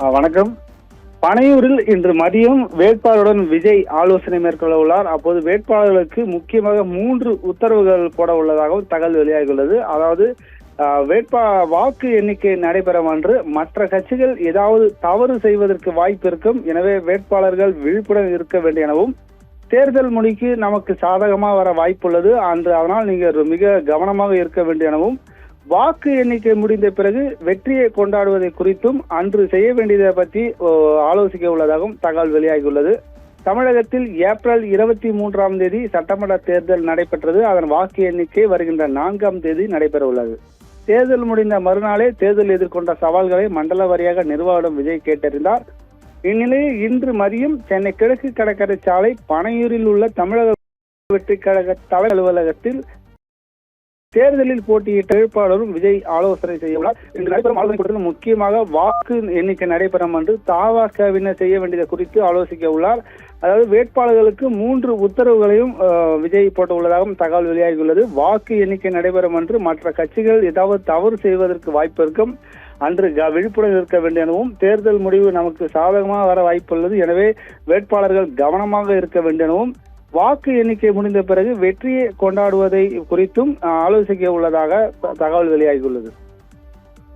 வணக்கம். பனையூரில் இன்று மதியம் வேட்பாளருடன் விஜய் ஆலோசனை மேற்கொள்ள உள்ளார். அப்போது வேட்பாளர்களுக்கு முக்கியமாக 3 உத்தரவுகள் போட உள்ளதாகவும் தகவல் வெளியாகியுள்ளது. அதாவது வாக்கு எண்ணிக்கை நடைபெறும் அன்று மற்ற கட்சிகள் ஏதாவது தவறு செய்வதற்கு வாய்ப்பு இருக்கும். எனவே வேட்பாளர்கள் விழிப்புடன் இருக்க வேண்டும் எனவும், தேர்தல் முடிக்கு நமக்கு சாதகமாக வர வாய்ப்புள்ளது அன்று, அதனால் நீங்கள் மிக கவனமாக இருக்க வேண்டும் எனவும், வாக்கு எண்ணிக்கை முடிந்த பிறகு வெற்றியை கொண்டாடுவதை குறித்தும் அன்று செய்ய வேண்டியதை பற்றி ஆலோசிக்க உள்ளதாகவும் தகவல் வெளியாகியுள்ளது. தமிழகத்தில் ஏப்ரல் 23ஆம் தேதி சட்டமன்ற தேர்தல் நடைபெற்றது. அதன் வாக்கு எண்ணிக்கை வருகின்ற 4ஆம் தேதி நடைபெற உள்ளது. தேர்தல் முடிந்த மறுநாளே தேர்தல் எதிர்கொண்ட சவால்களை மண்டல வாரியாக நிர்வாகம் விஜய் கேட்டறிந்தார். இந்நிலையில் இன்று மதியம் சென்னை கிழக்கு கடற்கரை சாலை பனையூரில் உள்ள தமிழக வெற்றி கழக தலைமை அலுவலகத்தில் தேர்தலில் போட்டியிட்ட வேட்பாளரும் விஜய் ஆலோசனை செய்ய உள்ளார். இன்று நடைபெறும் ஆலோசனை கூட்டத்தில் முக்கியமாக வாக்கு எண்ணிக்கை நடைபெறும் என்று தவினர் செய்ய வேண்டியது குறித்து ஆலோசிக்க உள்ளார். அதாவது வேட்பாளர்களுக்கு 3 உத்தரவுகளையும் விஜய் போட்டு உள்ளதாகவும் தகவல் வெளியாகியுள்ளது. வாக்கு எண்ணிக்கை நடைபெறும் என்று மற்ற கட்சிகள் ஏதாவது தவறு செய்வதற்கு வாய்ப்பு இருக்கும். அன்று விழிப்புடன் இருக்க வேண்டும் எனவும், தேர்தல் முடிவு நமக்கு சாதகமாக வர வாய்ப்புள்ளது. எனவே வேட்பாளர்கள் கவனமாக இருக்க வேண்டும் எனவும், வாக்கு எண்ணிக்கை முடிந்த பிறகு வெற்றியை கொண்டாடுவதை குறித்தும் ஆலோசிக்க உள்ளதாக தகவல் வெளியாகியுள்ளது.